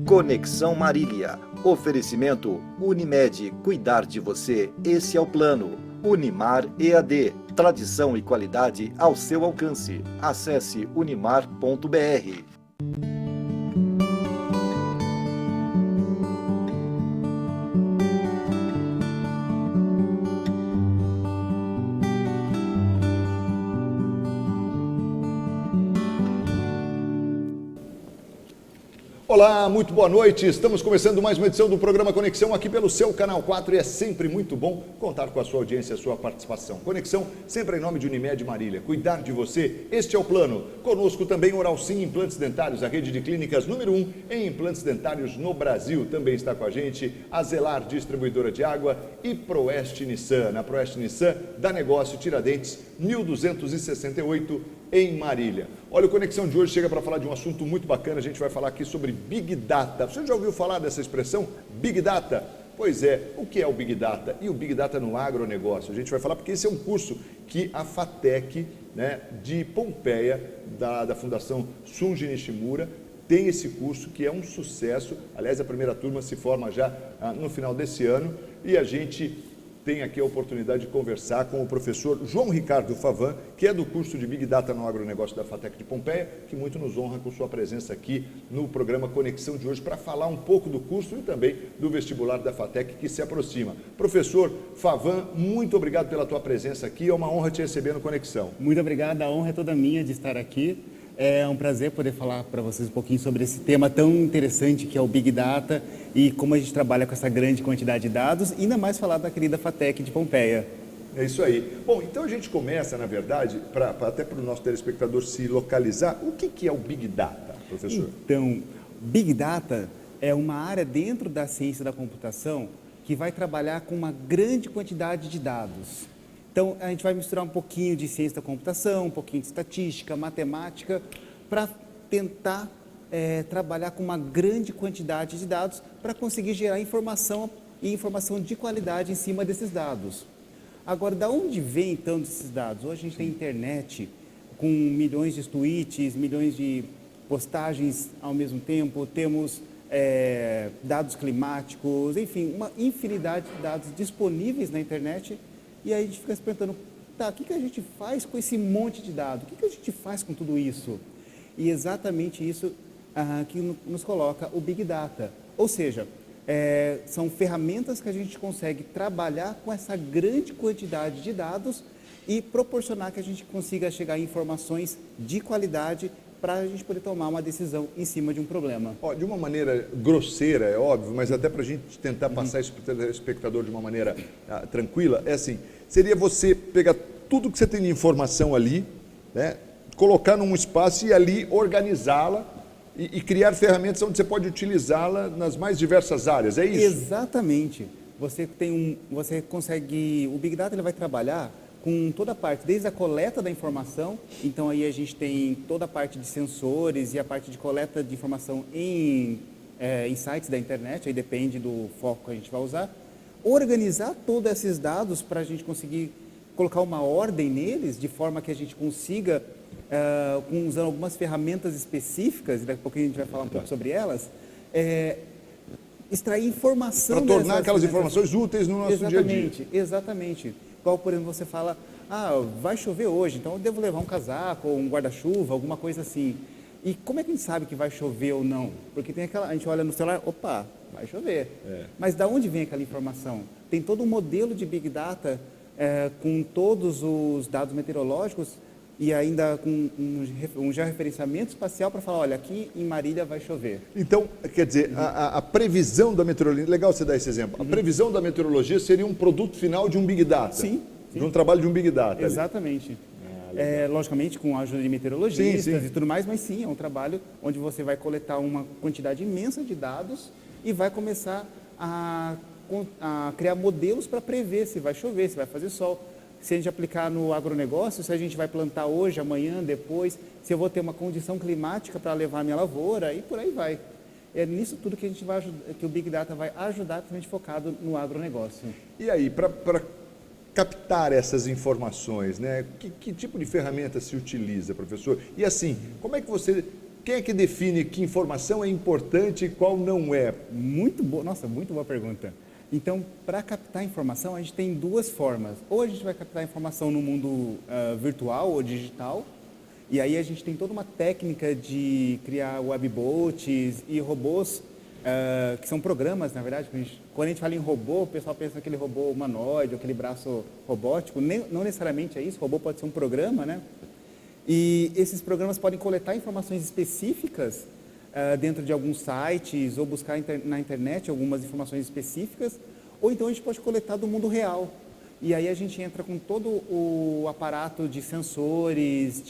Conexão Marília. Oferecimento Unimed. Cuidar de você. Esse é o plano. Unimar EAD. Tradição e qualidade ao seu alcance. Acesse unimar.br. Olá, muito boa noite. Estamos começando mais uma edição do programa Conexão aqui pelo seu Canal 4 e é sempre muito bom contar com a sua audiência e a sua participação. Conexão sempre em nome de Unimed Marília. Cuidar de você, este é o plano. Conosco também Oral Sim Implantes Dentários, a rede de clínicas número 1 em implantes dentários no Brasil. Também está com a gente a Zelar Distribuidora de Água e Proeste Nissan. Na Proeste Nissan, da Negócio Tiradentes, 1268 em Marília. Olha, o Conexão de hoje chega para falar de um assunto muito bacana. A gente vai falar aqui sobre Big Data. Você já ouviu falar dessa expressão? Big Data? Pois é, o que é o Big Data? E o Big Data no agronegócio? A gente vai falar porque esse é um curso que a FATEC, de Pompeia, da Fundação Sunji Nishimura, tem esse curso que é um sucesso. Aliás, a primeira turma se forma já no final desse ano e a gente tem aqui a oportunidade de conversar com o professor João Ricardo Favan, que é do curso de Big Data no agronegócio da FATEC de Pompeia, que muito nos honra com sua presença aqui no programa Conexão de hoje, para falar um pouco do curso e também do vestibular da FATEC que se aproxima. Professor Favan, muito obrigado pela tua presença aqui, é uma honra te receber no Conexão. Muito obrigado, a honra é toda minha de estar aqui. É um prazer poder falar para vocês um pouquinho sobre esse tema tão interessante que é o Big Data e como a gente trabalha com essa grande quantidade de dados, e ainda mais falar da querida FATEC de Pompeia. É isso aí. Bom, então a gente começa, na verdade, até para o nosso telespectador se localizar, o que é o Big Data, professor? Então, Big Data é uma área dentro da ciência da computação que vai trabalhar com uma grande quantidade de dados. Então, a gente vai misturar um pouquinho de ciência da computação, um pouquinho de estatística, matemática, para tentar trabalhar com uma grande quantidade de dados para conseguir gerar informação e informação de qualidade em cima desses dados. Agora, da onde vem, então, esses dados? Hoje a gente tem internet com milhões de tweets, milhões de postagens ao mesmo tempo, temos dados climáticos, enfim, uma infinidade de dados disponíveis na internet. E aí a gente fica se perguntando, tá, o que a gente faz com esse monte de dados? O que a gente faz com tudo isso? E exatamente isso que nos coloca o Big Data. Ou seja, são ferramentas que a gente consegue trabalhar com essa grande quantidade de dados e proporcionar que a gente consiga chegar a informações de qualidade para a gente poder tomar uma decisão em cima de um problema. De uma maneira grosseira, é óbvio, mas até para a gente tentar passar isso para o telespectador de uma maneira tranquila, é assim, seria você pegar tudo que você tem de informação ali, colocar num espaço e ali organizá-la e criar ferramentas onde você pode utilizá-la nas mais diversas áreas, é isso? Exatamente. Você consegue, o Big Data ele vai trabalhar com toda a parte, desde a coleta da informação, então aí a gente tem toda a parte de sensores e a parte de coleta de informação em sites da internet, aí depende do foco que a gente vai usar, organizar todos esses dados para a gente conseguir colocar uma ordem neles, de forma que a gente consiga, usando algumas ferramentas específicas, e daqui a pouquinho a gente vai falar um pouco sobre elas, extrair informação para tornar aquelas informações úteis no nosso dia a dia. Exatamente. Qual, por exemplo, você fala, vai chover hoje, então eu devo levar um casaco ou um guarda-chuva, alguma coisa assim. E como é que a gente sabe que vai chover ou não? Porque a gente olha no celular, opa, vai chover. Mas da onde vem aquela informação? Tem todo um modelo de Big Data com todos os dados meteorológicos e ainda com um georreferenciamento espacial para falar, olha, aqui em Marília vai chover. Então, quer dizer, a previsão da meteorologia, legal você dar esse exemplo, a previsão da meteorologia seria um produto final de um Big Data. Sim. De um trabalho de um Big Data. Exatamente. Logicamente com a ajuda de meteorologistas e tudo mais, mas sim, é um trabalho onde você vai coletar uma quantidade imensa de dados e vai começar a criar modelos para prever se vai chover, se vai fazer sol. Se a gente aplicar no agronegócio, se a gente vai plantar hoje, amanhã, depois, se eu vou ter uma condição climática para levar a minha lavoura e por aí vai. É nisso tudo que a gente vai que o Big Data vai ajudar, principalmente focado no agronegócio. E aí, para captar essas informações, né? Que tipo de ferramenta se utiliza, professor? E assim, como é que você Quem é que define que informação é importante e qual não é? Muito boa, nossa, muito boa pergunta. Então, para captar informação, a gente tem duas formas. Ou a gente vai captar informação no mundo virtual ou digital, e aí a gente tem toda uma técnica de criar webbots e robôs, que são programas, na verdade. Quando a gente fala em robô, o pessoal pensa naquele robô humanoide, aquele braço robótico. Não necessariamente é isso, robô pode ser um programa, né? E esses programas podem coletar informações específicas dentro de alguns sites ou buscar na internet algumas informações específicas, ou então a gente pode coletar do mundo real. E aí a gente entra com todo o aparato de sensores,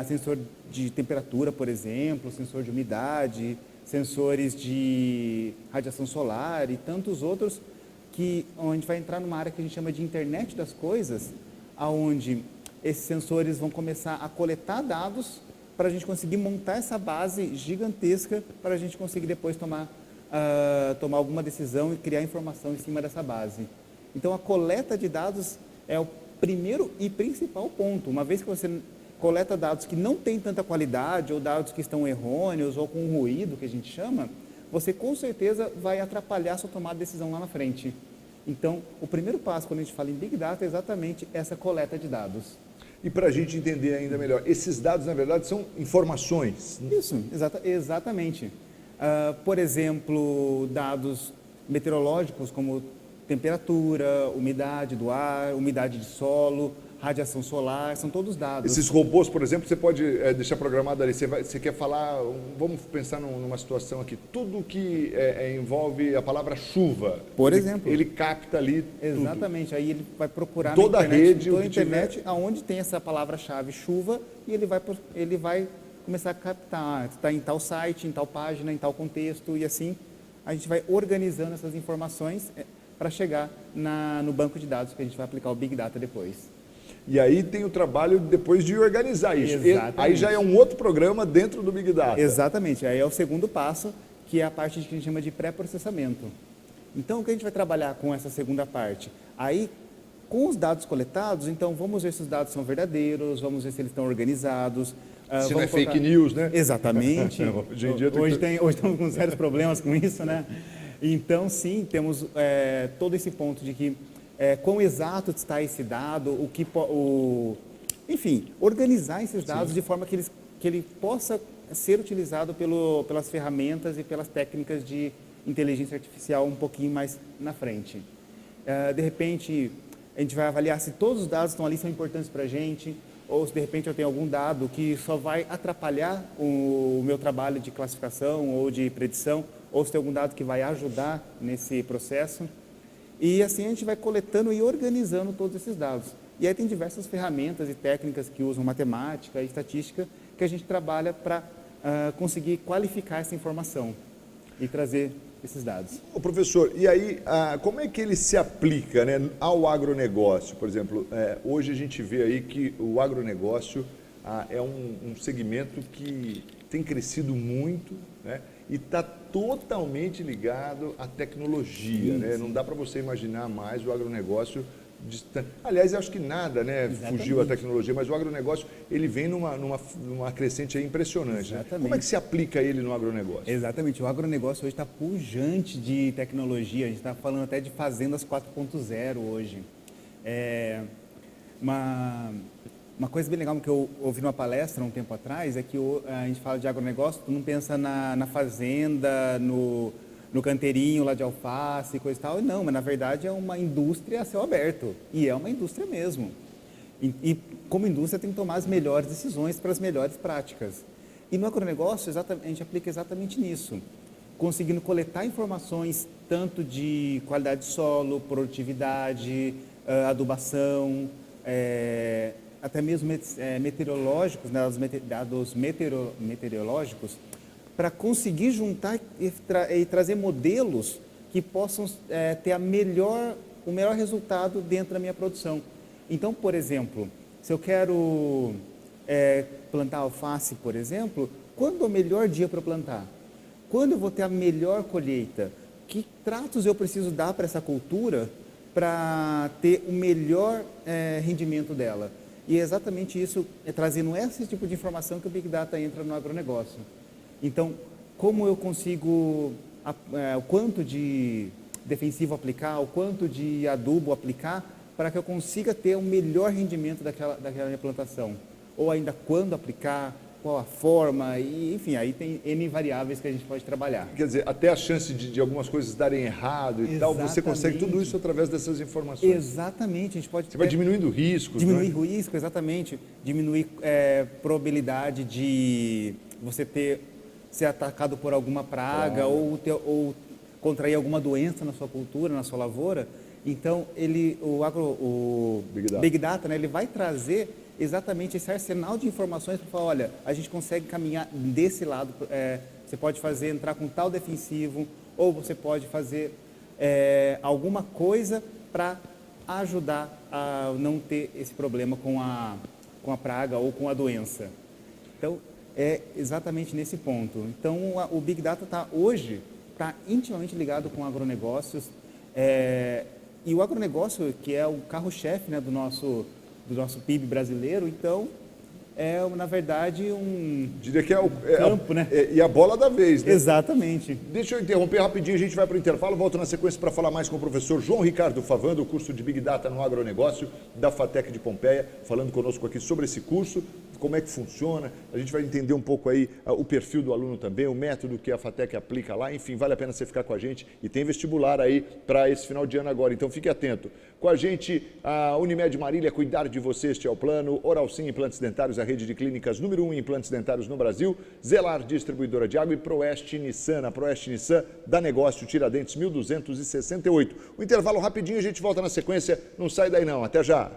sensor de temperatura, por exemplo, sensor de umidade, sensores de radiação solar e tantos outros, onde a gente vai entrar numa área que a gente chama de internet das coisas, onde esses sensores vão começar a coletar dados para a gente conseguir montar essa base gigantesca para a gente conseguir depois tomar alguma decisão e criar informação em cima dessa base. Então, a coleta de dados é o primeiro e principal ponto. Uma vez que você coleta dados que não têm tanta qualidade ou dados que estão errôneos ou com ruído, que a gente chama, você com certeza vai atrapalhar a sua tomada de decisão lá na frente. Então, o primeiro passo quando a gente fala em Big Data é exatamente essa coleta de dados. E para a gente entender ainda melhor, esses dados, na verdade, são informações. Isso, exatamente. Por exemplo, dados meteorológicos como temperatura, umidade do ar, umidade de solo, radiação solar, são todos dados. Esses robôs, por exemplo, você pode deixar programado ali, você quer falar, vamos pensar numa situação aqui, tudo que envolve a palavra chuva. Por exemplo. Ele capta ali exatamente, tudo. Aí ele vai procurar toda na internet, a rede, toda a internet, aonde tem essa palavra-chave chuva, e ele vai começar a captar, está em tal site, em tal página, em tal contexto, e assim a gente vai organizando essas informações para chegar no banco de dados que a gente vai aplicar o Big Data depois. E aí tem o trabalho depois de organizar isso. Exatamente. Aí já é um outro programa dentro do Big Data. Exatamente, aí é o segundo passo, que é a parte que a gente chama de pré-processamento. Então, o que a gente vai trabalhar com essa segunda parte? Aí, com os dados coletados, então vamos ver se os dados são verdadeiros, vamos ver se eles estão organizados. Se não é fake news, né? Exatamente. Hoje estamos com sérios problemas com isso, né? Então, sim, temos todo esse ponto de que quão exato está esse dado, enfim, organizar esses dados sim. De forma que ele possa ser utilizado pelas ferramentas e pelas técnicas de inteligência artificial um pouquinho mais na frente. De repente, a gente vai avaliar se todos os dados estão ali, são importantes para a gente, ou se de repente eu tenho algum dado que só vai atrapalhar o meu trabalho de classificação ou de predição, ou se tem algum dado que vai ajudar nesse processo. E assim a gente vai coletando e organizando todos esses dados. E aí tem diversas ferramentas e técnicas que usam matemática e estatística que a gente trabalha para conseguir qualificar essa informação e trazer esses dados. Ô, professor, e aí como é que ele se aplica, né, ao agronegócio? Por exemplo, hoje a gente vê aí que o agronegócio é um segmento que tem crescido muito, né? E está totalmente ligado à tecnologia, né? Não dá para você imaginar mais o agronegócio distante. Aliás, eu acho que nada, né, fugiu a tecnologia, mas o agronegócio ele vem numa crescente aí impressionante. Né? Como é que se aplica ele no agronegócio? Exatamente, o agronegócio hoje está pujante de tecnologia, a gente está falando até de fazendas 4.0 hoje. Uma coisa bem legal que eu ouvi numa palestra um tempo atrás é que a gente fala de agronegócio, tu não pensa na fazenda, no canteirinho lá de alface e coisa e tal. Não, mas na verdade é uma indústria a céu aberto. E é uma indústria mesmo. E como indústria tem que tomar as melhores decisões para as melhores práticas. E no agronegócio a gente aplica exatamente nisso. Conseguindo coletar informações tanto de qualidade de solo, produtividade, adubação, até mesmo meteorológicos, né, dados meteorológicos, para conseguir juntar e trazer modelos que possam ter o melhor resultado dentro da minha produção. Então, por exemplo, se eu quero plantar alface, por exemplo, quando é o melhor dia para plantar? Quando eu vou ter a melhor colheita? Que tratos eu preciso dar para essa cultura para ter o melhor rendimento dela? E é exatamente isso, trazendo esse tipo de informação que o Big Data entra no agronegócio. Então, como eu consigo, o quanto de defensivo aplicar, o quanto de adubo aplicar, para que eu consiga ter o melhor rendimento daquela minha plantação. Ou ainda quando aplicar, qual a forma, e, enfim, aí tem N variáveis que a gente pode trabalhar. Quer dizer, até a chance de algumas coisas darem errado e tal, você consegue tudo isso através dessas informações. Exatamente, a gente pode... Você vai diminuindo riscos, diminuir risco, exatamente. Diminuir probabilidade de você ser atacado por alguma praga ou contrair alguma doença na sua cultura, na sua lavoura. Então, o Big Data, né, ele vai trazer exatamente esse arsenal de informações para falar, olha, a gente consegue caminhar desse lado, você pode entrar com tal defensivo, ou você pode fazer alguma coisa para ajudar a não ter esse problema com a praga ou com a doença. Então, é exatamente nesse ponto. Então, o Big Data hoje está intimamente ligado com agronegócios, e o agronegócio, que é o carro-chefe, né, do nosso PIB brasileiro, então na verdade, diria que campo, né? E a bola da vez, né? Exatamente. Deixa eu interromper rapidinho, a gente vai para o intervalo, volto na sequência para falar mais com o professor João Ricardo Favan, do curso de Big Data no Agronegócio da FATEC de Pompeia, falando conosco aqui sobre esse curso, como é que funciona, a gente vai entender um pouco aí o perfil do aluno também, o método que a FATEC aplica lá, enfim, vale a pena você ficar com a gente e tem vestibular aí para esse final de ano agora, então fique atento. Com a gente, a Unimed Marília, cuidar de você, este é o plano, Oralsim Implantes Dentários, a rede de clínicas número 1 em implantes dentários no Brasil, Zelar Distribuidora de Água e Proeste Nissan, a Proeste Nissan da Negócio Tiradentes 1268. O intervalo rapidinho, a gente volta na sequência, não sai daí não, até já.